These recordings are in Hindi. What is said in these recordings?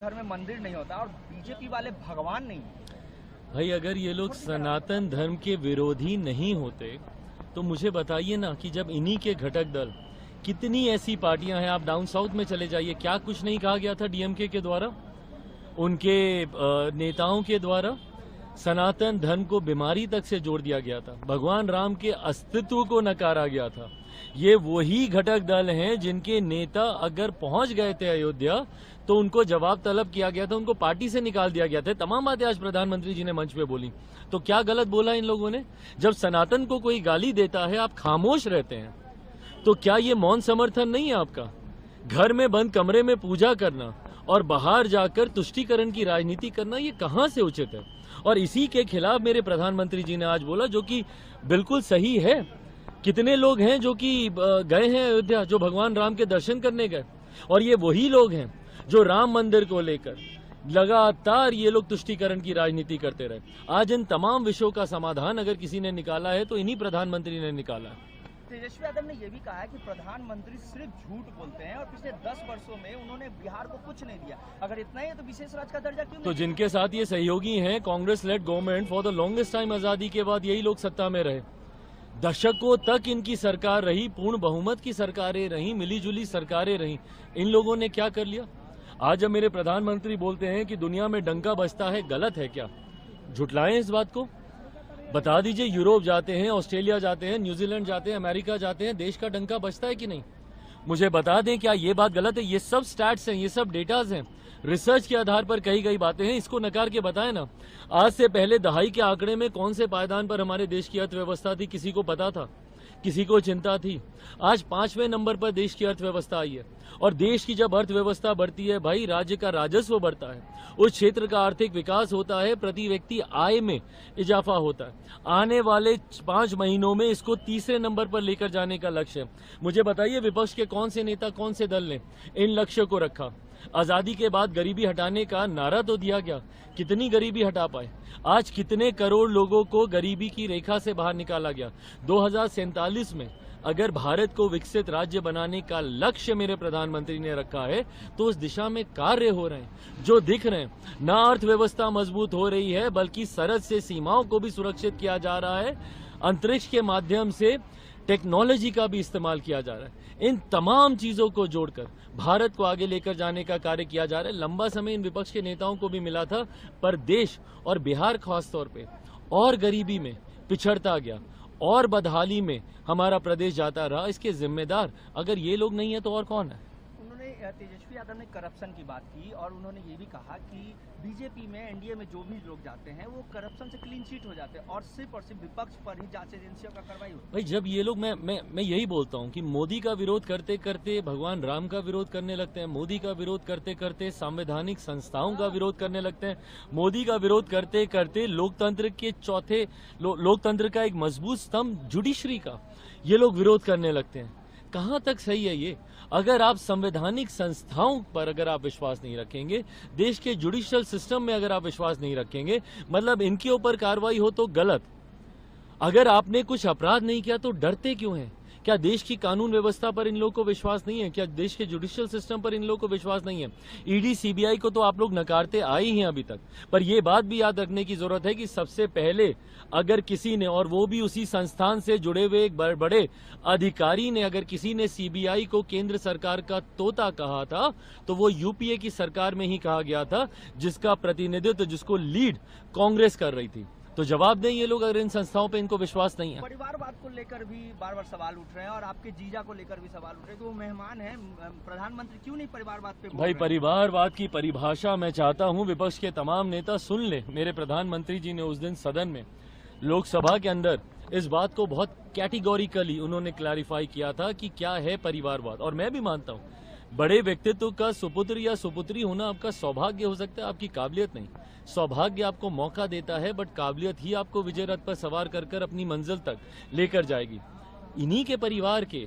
घर में मंदिर नहीं होता और बीजेपी वाले भगवान नहीं। भाई अगर ये लोग सनातन धर्म के विरोधी नहीं होते तो मुझे बताइए ना कि जब इन्हीं के घटक दल, कितनी ऐसी पार्टियां हैं, आप डाउन साउथ में चले जाइए, क्या कुछ नहीं कहा गया था डीएमके के द्वारा, उनके नेताओं के द्वारा सनातन धर्म को बीमारी तक से जोड़ दिया गया था, भगवान राम के अस्तित्व को नकारा गया था। ये वही घटक दल हैं जिनके नेता अगर पहुंच गए थे अयोध्या तो उनको जवाब तलब किया गया था, उनको पार्टी से निकाल दिया गया था। तमाम बातें आज प्रधानमंत्री जी ने मंच पे बोली, तो क्या गलत बोला इन लोगों ने? जब सनातन को कोई गाली देता है आप खामोश रहते हैं, तो क्या ये मौन समर्थन नहीं है आपका? घर में बंद कमरे में पूजा करना और बाहर जाकर तुष्टीकरण की राजनीति करना, ये कहां से उचित है? और इसी के खिलाफ मेरे प्रधानमंत्री जी ने आज बोला, जो कि बिल्कुल सही है। कितने लोग हैं जो कि गए हैं अयोध्या, जो भगवान राम के दर्शन करने गए, और ये वही लोग हैं जो राम मंदिर को लेकर लगातार ये लोग तुष्टीकरण की राजनीति करते रहे। आज इन तमाम विषयों का समाधान अगर किसी ने निकाला है तो इन्हीं प्रधानमंत्री ने निकाला है। तेजस्वी यादव ने यह भी कहा है कि प्रधानमंत्री सिर्फ झूठ बोलते हैं और पिछले 10 वर्षों में उन्होंने बिहार को कुछ नहीं दिया। अगर इतना ही है तो विशेष राज्य का दर्जा क्यों नहीं? तो जिनके साथ ये सहयोगी हैं, Congress lead government for the longest time, आजादी के बाद यही लोग सत्ता में रहे, दशकों तक इनकी सरकार रही, पूर्ण बहुमत की सरकारें रही, मिलीजुली सरकारें रही। इन लोगों ने क्या कर लिया? आज जब मेरे प्रधानमंत्री बोलते हैं कि दुनिया में डंका बजता है, गलत है क्या? झुटलाएं इस बात को, बता दीजिए। यूरोप जाते हैं, ऑस्ट्रेलिया जाते हैं, न्यूजीलैंड जाते हैं, अमेरिका जाते हैं, देश का डंका बजता है कि नहीं? मुझे बता दें, क्या ये बात गलत है? ये सब स्टैट्स हैं, ये सब डेटाज हैं, रिसर्च के आधार पर कही गई बातें हैं। इसको नकार के बताएं ना। आज से पहले दहाई के आंकड़े में कौन से पायदान पर हमारे देश की अर्थव्यवस्था थी? किसी को पता था? किसी को चिंता थी? आज 5वें नंबर पर देश की अर्थव्यवस्था आई है। और देश की जब अर्थव्यवस्था बढ़ती है भाई, राज्य का राजस्व बढ़ता है, उस क्षेत्र का आर्थिक विकास होता है, प्रति व्यक्ति आय में इजाफा होता है। आने वाले 5 महीनों में इसको 3रे नंबर पर लेकर जाने का लक्ष्य है। मुझे बताइए, विपक्ष के कौन से नेता, कौन से दल ने इन लक्ष्य को रखा? आजादी के बाद गरीबी हटाने का नारा तो दिया गया, कितनी गरीबी हटा पाए? आज कितने करोड़ लोगों को गरीबी की रेखा से बाहर निकाला गया? 2047 में अगर भारत को विकसित राज्य बनाने का लक्ष्य मेरे प्रधानमंत्री ने रखा है तो उस दिशा में कार्य हो रहे हैं जो दिख रहे हैं। न अर्थव्यवस्था मजबूत हो रही है, बल्कि सरहद से सीमाओं को भी सुरक्षित किया जा रहा है, अंतरिक्ष के माध्यम से टेक्नोलॉजी का भी इस्तेमाल किया जा रहा है। इन तमाम चीजों को जोड़कर भारत को आगे लेकर जाने का कार्य किया जा रहा है। लंबा समय इन विपक्ष के नेताओं को भी मिला था, पर देश और बिहार खासतौर पे और गरीबी में पिछड़ता गया और बदहाली में हमारा प्रदेश जाता रहा। इसके जिम्मेदार अगर ये लोग नहीं है तो और कौन है? तेजस्वी यादव ने करप्शन की बात की और उन्होंने ये भी कहा कि बीजेपी में, एनडीए में जो भी लोग जाते हैं वो करप्शन से क्लीन चिट हो जाते हैं और सिर्फ विपक्ष पर ही जांच एजेंसियों का कार्रवाई होती है। भाई जब ये लोग, मैं यही बोलता हूँ कि मोदी का विरोध करते करते भगवान राम का विरोध करने लगते हैं, मोदी का विरोध करते करते संवैधानिक संस्थाओं का विरोध करने लगते हैं, मोदी का विरोध करते करते लोकतंत्र के लोकतंत्र का एक मजबूत स्तंभ जुडिशरी का ये लोग विरोध करने लगते हैं। कहां तक सही है ये? अगर आप संवैधानिक संस्थाओं पर अगर आप विश्वास नहीं रखेंगे, देश के जुडिशियल सिस्टम में अगर आप विश्वास नहीं रखेंगे, मतलब इनके ऊपर कार्रवाई हो तो गलत। अगर आपने कुछ अपराध नहीं किया तो डरते क्यों हैं? क्या देश की कानून व्यवस्था पर इन लोगों को विश्वास नहीं है? क्या देश के जुडिशियल सिस्टम पर इन लोगों को विश्वास नहीं है? ईडी, सीबीआई को तो आप लोग नकारते आए ही हैं अभी तक। पर यह बात भी याद रखने की जरूरत है कि सबसे पहले अगर किसी ने, और वो भी उसी संस्थान से जुड़े हुए एक बड़े अधिकारी ने, अगर किसी ने सीबीआई को केंद्र सरकार का तोता कहा था तो वो यूपीए की सरकार में ही कहा गया था, जिसका प्रतिनिधित्व, जिसको लीड कांग्रेस कर रही थी। तो जवाब दें ये लोग अगर इन संस्थाओं पे इनको विश्वास नहीं है। परिवारवाद को लेकर भी बार बार सवाल उठ रहे हैं और आपके जीजा को लेकर भी सवाल उठ रहे हैं कि वो मेहमान हैं, प्रधानमंत्री क्यों नहीं परिवारवाद पे बोल रहे हैं? भाई परिवारवाद की परिभाषा मैं चाहता हूं विपक्ष के तमाम नेता सुन ले। मेरे प्रधानमंत्री जी ने उस दिन सदन में, लोकसभा के अंदर, इस बात को बहुत कैटेगोरिकली उन्होंने क्लैरिफाई किया था कि क्या है परिवारवाद। और मैं भी मानता हूं बड़े व्यक्तित्व का सुपुत्र या सुपुत्री होना आपका सौभाग्य हो सकता है, आपकी काबिलियत नहीं। सौभाग्य आपको मौका देता है, बट काबिलियत ही आपको विजय रथ पर सवार कर कर अपनी मंजिल तक लेकर जाएगी। इन्हीं के परिवार के,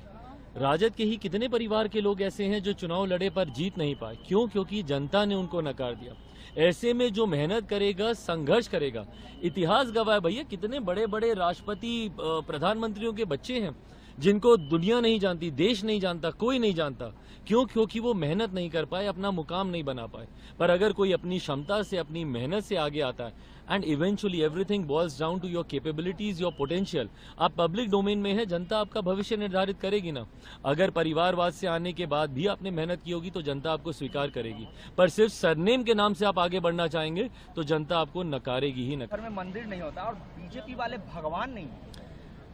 राजद के ही कितने परिवार के लोग ऐसे हैं जो चुनाव लड़े पर जीत नहीं पाए। क्यों? क्योंकि जनता ने उनको नकार दिया। ऐसे में जो मेहनत करेगा, संघर्ष करेगा, इतिहास गवाह है भैया, कितने बड़े बड़े राष्ट्रपति, प्रधानमंत्रियों के बच्चे हैं जिनको दुनिया नहीं जानती, देश नहीं जानता, कोई नहीं जानता। क्यों? क्योंकि वो मेहनत नहीं कर पाए, अपना मुकाम नहीं बना पाए। पर अगर कोई अपनी क्षमता से, अपनी मेहनत से आगे आता है, and eventually everything boils down to your capabilities, your potential. आप पब्लिक डोमेन में है, जनता आपका भविष्य निर्धारित करेगी ना। अगर परिवारवाद से आने के बाद भी आपने मेहनत की होगी तो जनता आपको स्वीकार करेगी, पर सिर्फ सरनेम के नाम से आप आगे बढ़ना चाहेंगे तो जनता आपको नकारेगी ही घर में मंदिर नहीं होता और बीजेपी वाले भगवान नहीं।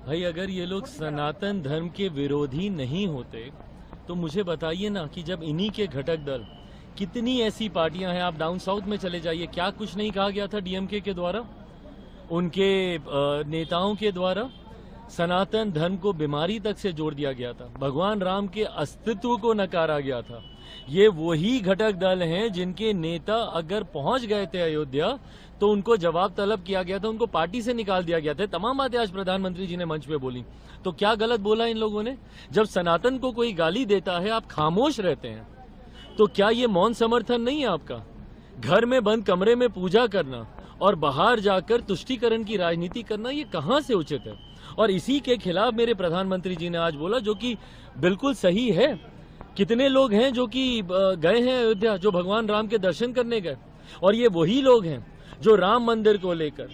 भाई अगर ये लोग सनातन धर्म के विरोधी नहीं होते तो मुझे बताइए ना कि जब इन्हीं के घटक दल, कितनी ऐसी पार्टियां हैं, आप डाउन साउथ में चले जाइए, क्या कुछ नहीं कहा गया था डीएमके के द्वारा, उनके नेताओं के द्वारा। सनातन धर्म को बीमारी तक से जोड़ दिया गया था, भगवान राम के अस्तित्व को नकारा गया था। ये वही घटक दल हैं जिनके नेता अगर पहुंच गए थे अयोध्या तो उनको जवाब तलब किया गया था, उनको पार्टी से निकाल दिया गया था। तमाम बातें आज प्रधानमंत्री जी ने मंच पे बोली, तो क्या गलत बोला इन लोगों ने? जब सनातन को कोई गाली देता है आप खामोश रहते हैं, तो क्या ये मौन समर्थन नहीं है आपका? घर में बंद कमरे में पूजा करना और बाहर जाकर तुष्टीकरण की राजनीति करना, ये कहां से उचित है? और इसी के खिलाफ मेरे प्रधानमंत्री जी ने आज बोला, जो कि बिल्कुल सही है। कितने लोग हैं जो कि गए हैं अयोध्या, जो भगवान राम के दर्शन करने गए, और ये वही लोग हैं जो राम मंदिर को लेकर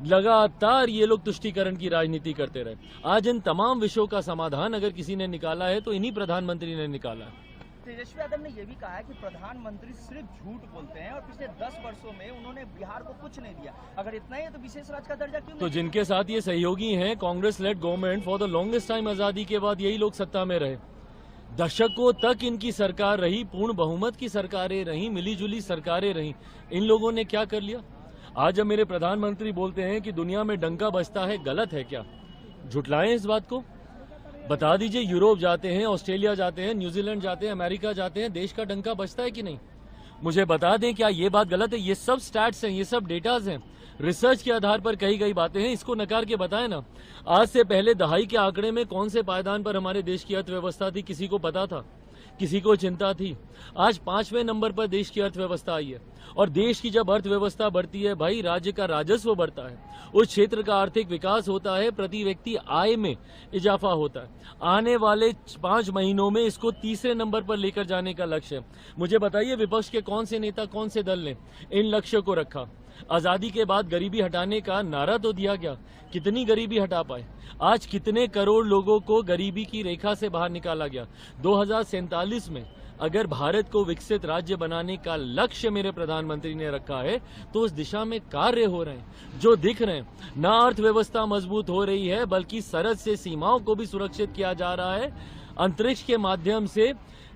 लगातार ये लोग तुष्टीकरण की राजनीति करते रहे। आज इन तमाम विषयों का समाधान अगर किसी ने निकाला है तो इन्हीं प्रधानमंत्री ने निकाला है। तेजस्वी यादव ने यह भी कहा है कि प्रधानमंत्री सिर्फ झूठ बोलते हैं और पिछले 10 वर्षों में उन्होंने बिहार को कुछ नहीं दिया। अगर इतना ही है तो विशेष राज्य का दर्जा क्यों नहीं? तो जिनके साथ ये सहयोगी हैं, Congress lead government for the longest time, आजादी के बाद यही लोग सत्ता में रहे, दशकों तक इनकी सरकार रही, पूर्ण बहुमत की सरकारें रही, मिलीजुली सरकारें रही। इन लोगों ने क्या कर लिया? आज जब मेरे प्रधानमंत्री बोलते हैं कि दुनिया में डंका बजता है, गलत है क्या? झुटलाएं इस बात को, बता दीजिए। यूरोप जाते हैं, ऑस्ट्रेलिया जाते हैं, न्यूजीलैंड जाते हैं, अमेरिका जाते हैं, देश का डंका बजता है कि नहीं? मुझे बता दें, क्या ये बात गलत है? ये सब स्टैट्स हैं, ये सब डेटाज हैं, रिसर्च के आधार पर कही गई बातें हैं। इसको नकार के बताएं ना। आज से पहले दहाई के आंकड़े में कौन से पायदान पर हमारे देश की अर्थव्यवस्था थी? किसी को पता था? किसी को चिंता थी? आज 5वें नंबर पर देश की अर्थव्यवस्था आई है। और देश की जब अर्थव्यवस्था बढ़ती है भाई, राज्य का राजस्व बढ़ता है, उस क्षेत्र का आर्थिक विकास होता है, प्रति व्यक्ति आय में इजाफा होता है। आने वाले 5 महीनों में इसको 3रे नंबर पर लेकर जाने का लक्ष्य है। मुझे बताइए, विपक्ष के कौन से नेता, कौन से दल ने इन लक्ष्य को रखा? आजादी के बाद गरीबी हटाने का नारा तो दिया गया, कितनी गरीबी हटा पाए? आज कितने करोड़ लोगों को गरीबी की रेखा से बाहर निकाला गया? 2047 में अगर भारत को विकसित राज्य बनाने का लक्ष्य मेरे प्रधानमंत्री ने रखा है तो उस दिशा में कार्य हो रहे हैं जो दिख रहे हैं। न अर्थव्यवस्था मजबूत हो रही है, बल्कि सरहद से सीमाओं को भी सुरक्षित किया जा रहा है, अंतरिक्ष के माध्यम से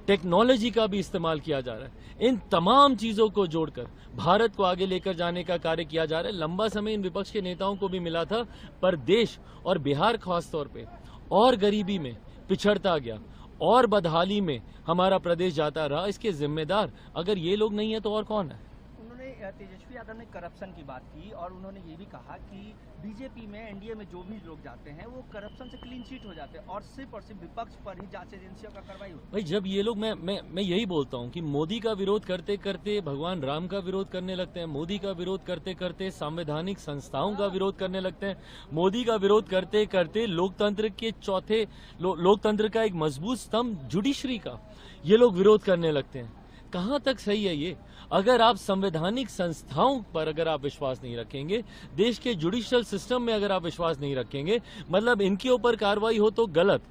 टेक्नोलॉजी का भी इस्तेमाल किया जा रहा है। इन तमाम चीजों को जोड़कर भारत को आगे लेकर जाने का कार्य किया जा रहा है। लंबा समय इन विपक्ष के नेताओं को भी मिला था, पर देश और बिहार खासतौर पे और गरीबी में पिछड़ता गया और बदहाली में हमारा प्रदेश जाता रहा। इसके जिम्मेदार अगर ये लोग नहीं है तो और कौन है? उन्होंने, तेजस्वी यादव ने करप्शन की बात की और उन्होंने ये भी कहा कि बीजेपी में, एनडीए में जो भी लोग जाते हैं वो करप्शन से क्लीन चिट हो जाते हैं और सिर्फ विपक्ष पर ही जांच एजेंसियों का कार्रवाई होती है। भाई जब ये लोग, मैं यही बोलता हूँ कि मोदी का विरोध करते करते भगवान राम का विरोध करने लगते हैं, मोदी का विरोध करते करते संवैधानिक संस्थाओं का विरोध करने लगते हैं, मोदी का विरोध करते करते लोकतंत्र के चौथे लोकतंत्र का एक मजबूत स्तंभ जुडिशरी का ये लोग विरोध करने लगते हैं। कहां तक सही है ये? अगर आप संवैधानिक संस्थाओं पर अगर आप विश्वास नहीं रखेंगे, देश के जुडिशियल सिस्टम में अगर आप विश्वास नहीं रखेंगे, मतलब इनके ऊपर कार्रवाई हो तो गलत।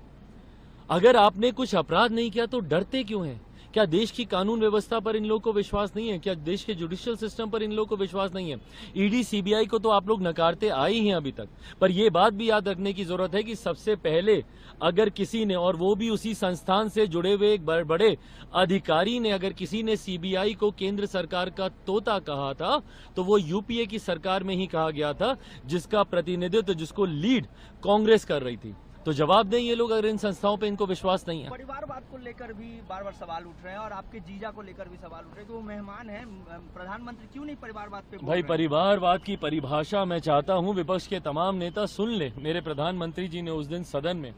अगर आपने कुछ अपराध नहीं किया तो डरते क्यों हैं? क्या देश की कानून व्यवस्था पर इन लोगों को विश्वास नहीं है? क्या देश के जुडिशियल सिस्टम पर इन लोगों को विश्वास नहीं है? ईडी, सीबीआई को तो आप लोग नकारते आए ही हैं अभी तक। पर यह बात भी याद रखने की जरूरत है कि सबसे पहले अगर किसी ने, और वो भी उसी संस्थान से जुड़े हुए एक बड़े अधिकारी ने, अगर किसी ने सीबीआई को केंद्र सरकार का तोता कहा था तो वो यूपीए की सरकार में ही कहा गया था, जिसका प्रतिनिधित्व, जिसको लीड कांग्रेस कर रही थी। तो जवाब दें ये लोग अगर इन संस्थाओं पे इनको विश्वास नहीं है। परिवारवाद को लेकर भी बार बार सवाल उठ रहे हैं और आपके जीजा को लेकर भी सवाल उठ रहे हैं कि वो मेहमान हैं, प्रधानमंत्री क्यों नहीं परिवारवाद पे बोल रहे हैं? भाई परिवारवाद की परिभाषा मैं चाहता हूं विपक्ष के तमाम नेता सुन ले। मेरे प्रधानमंत्री जी ने उस दिन सदन में,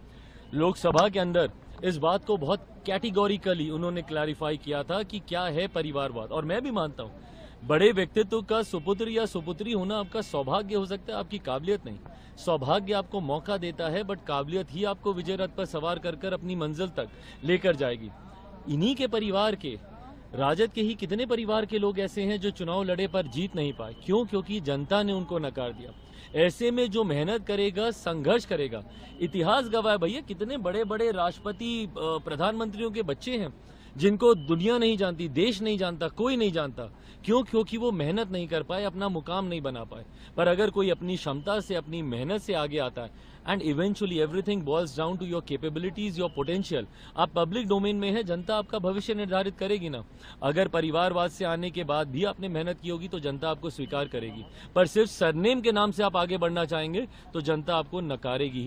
लोकसभा के अंदर, इस बात को बहुत कैटेगोरिकली उन्होंने क्लैरिफाई किया था कि क्या है परिवारवाद। और मैं भी मानता हूं बड़े व्यक्तित्व का सुपुत्र या सुपुत्री होना आपका सौभाग्य हो सकता है, आपकी काबिलियत नहीं। सौभाग्य आपको मौका देता है, बट काबिलियत ही आपको विजय रथ पर सवार कर कर अपनी मंजिल तक लेकर जाएगी। इन्हीं के परिवार के, राजद के ही कितने परिवार के लोग ऐसे हैं जो चुनाव लड़े पर जीत नहीं पाए। क्यों? क्योंकि जनता ने उनको नकार दिया। ऐसे में जो मेहनत करेगा, संघर्ष करेगा, इतिहास गवाह है भैया, कितने बड़े बड़े राष्ट्रपति, प्रधानमंत्रियों के बच्चे हैं जिनको दुनिया नहीं जानती, देश नहीं जानता, कोई नहीं जानता। क्यों? क्योंकि वो मेहनत नहीं कर पाए, अपना मुकाम नहीं बना पाए। पर अगर कोई अपनी क्षमता से, अपनी मेहनत से आगे आता है, and eventually everything boils down to your capabilities, your potential. आप पब्लिक डोमेन में है, जनता आपका भविष्य निर्धारित करेगी ना। अगर परिवारवाद से आने के बाद भी आपने मेहनत की होगी तो जनता आपको स्वीकार करेगी, पर सिर्फ सरनेम के नाम से आप आगे बढ़ना चाहेंगे तो जनता आपको नकारेगी ही।